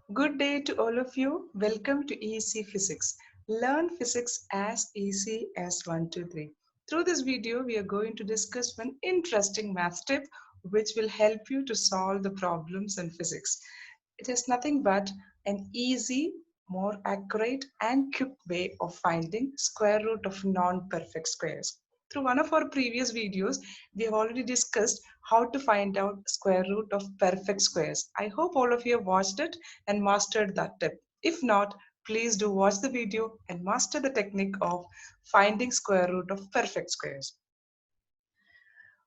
Good day to all of you. Welcome to Easy Physics. Learn physics as easy as 1, 2, 3. Through this video, we are going to discuss one interesting math tip which will help you to solve the problems in physics. It is nothing but an easy, more accurate and quick way of finding square root of non-perfect squares. Through one of our previous videos, we have already discussed how to find out square root of perfect squares. I hope all of you have watched it and mastered that tip. If not, please do watch the video and master the technique of finding square root of perfect squares.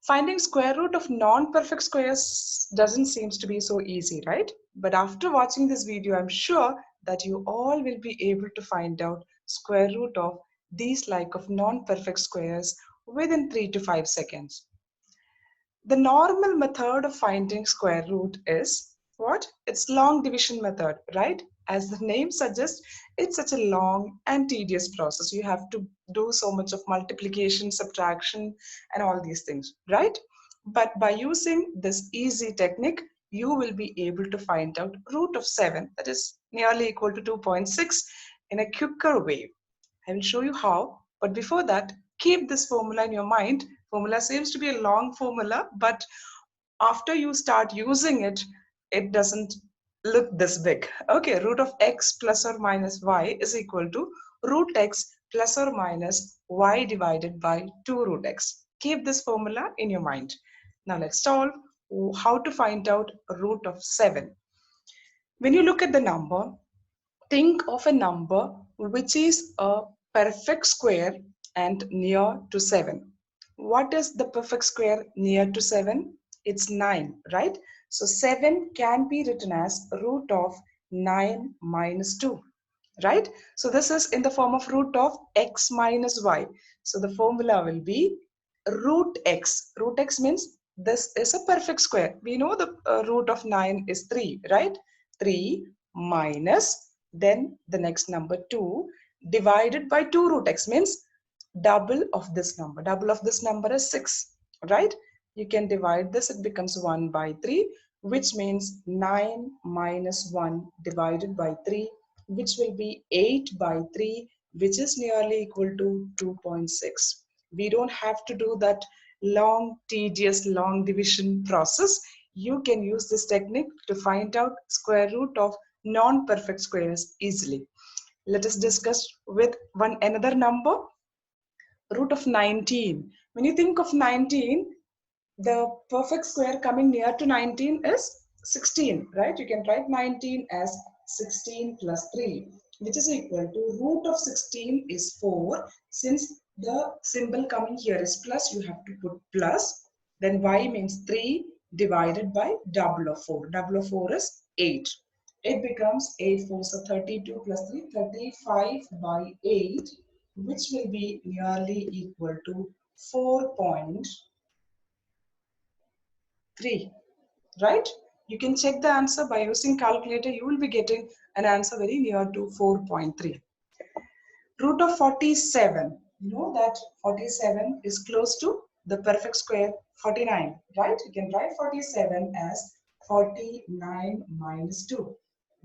Finding square root of non-perfect squares doesn't seem to be so easy, right? But after watching this video, I'm sure that you all will be able to find out square root of these like of non-perfect squares within 3 to 5 seconds. The normal method of finding square root is what? It's long division method, right? As the name suggests, it's such a long and tedious process. You have to do so much of multiplication, subtraction, and all these things, right? But by using this easy technique, you will be able to find out root of 7, that is nearly equal to 2.6, in a quicker way. I will show you how, but before that, keep this formula in your mind. Formula seems to be a long formula, but after you start using it, it doesn't look this big. Okay, root of x plus or minus y is equal to root x plus or minus y divided by 2 root x. Keep this formula in your mind. Now let's solve how to find out root of 7. When you look at the number, think of a number which is a perfect square and near to 7. What is the perfect square near to 7? It's 9, right? So 7 can be written as root of 9 minus 2, right? So this is in the form of root of x minus y. So the formula will be root x. Root x means this is a perfect square. We know the root of 9 is 3, right? 3 minus, then the next number 2 divided by 2 root x means double of this number. Double of this number is 6, right? You can divide this, it becomes 1 by 3, which means 9 minus 1 divided by 3, which will be 8 by 3, which is nearly equal to 2.6. We don't have to do that long, tedious, long division process. You can use this technique to find out square root of non-perfect squares easily. Let us discuss with one another number, root of 19. When you think of 19, the perfect square coming near to 19 is 16, right? You can write 19 as 16 plus 3, which is equal to root of 16 is 4. Since the symbol coming here is plus, you have to put plus. Then y means 3 divided by double of 4. Double of 4 is 8. It becomes 8 4 so 32 plus 3, 35 by 8, which will be nearly equal to 4.3, right? You can check the answer by using calculator. You will be getting an answer very near to 4.3. Root of 47. You know that 47 is close to the perfect square 49, right? You can write 47 as 49 minus 2.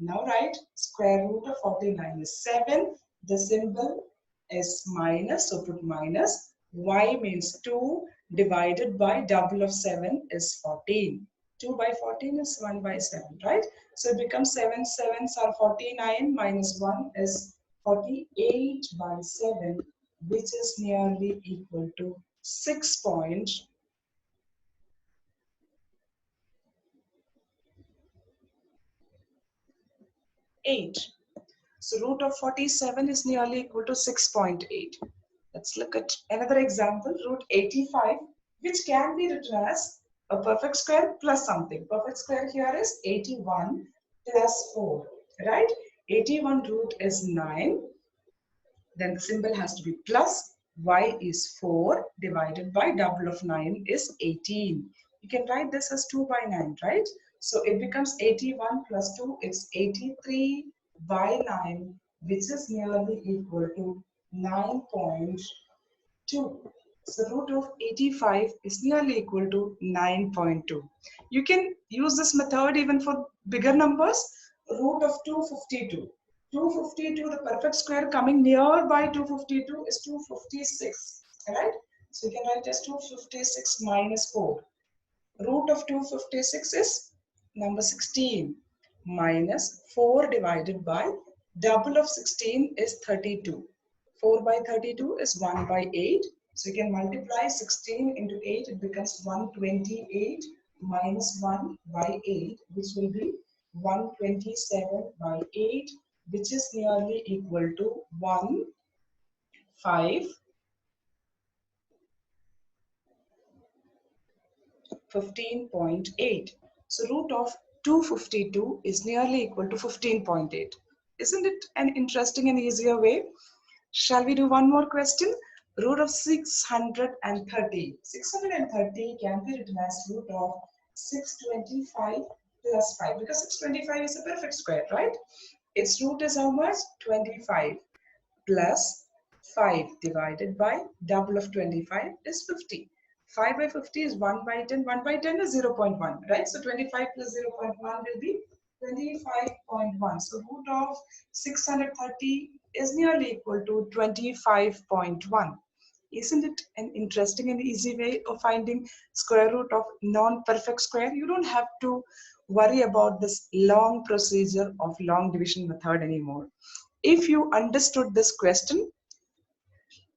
Now write square root of 49 is 7. The symbol is minus, so put minus. Y means 2 divided by double of 7 is 14. 2 by 14 is 1 by 7, right? So it becomes 7 sevens are 49 minus 1 is 48 by 7, which is nearly equal to 6.8. So root of 47 is nearly equal to 6.8. Let's look at another example, root 85, which can be written as a perfect square plus something. Perfect square here is 81 plus 4, right? 81 root is 9. Then the symbol has to be plus. Y is 4 divided by double of 9 is 18. You can write this as 2 by 9, right? So it becomes 81 plus 2, it's 83 by 9, which is nearly equal to 9.2. So root of 85 is nearly equal to 9.2. You can use this method even for bigger numbers. root of 252. 252, the perfect square coming nearby 252 is 256, right? So we can write as 256 minus 4. Root of 256 is number 16 minus 4 divided by double of 16 is 32. 4 by 32 is 1 by 8. So you can multiply 16 into 8. It becomes 128 minus 1 by 8, which will be 127 by 8, which is nearly equal to 1, 5, 15.8. So root of 252 is nearly equal to 15.8. Isn't it an interesting and easier way? Shall we do one more question? Root of 630. 630 can be written as root of 625 plus 5, because 625 is a perfect square, right? Its root is how much? 25 plus 5 divided by double of 25 is 50. 5 by 50 is 1 by 10. 1 by 10 is 0.1, right? So 25 plus 0.1 will be 25.1. So root of 630 is nearly equal to 25.1. Isn't it an interesting and easy way of finding square root of non-perfect square? You don't have to worry about this long procedure of long division method anymore. If you understood this question,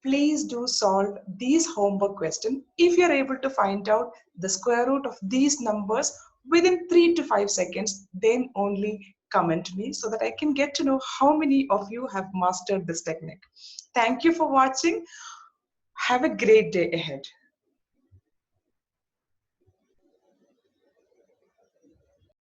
please do solve these homework questions. If you're able to find out the square root of these numbers within 3 to 5 seconds, then only comment me so that I can get to know how many of you have mastered this technique. Thank you for watching. Have a great day ahead.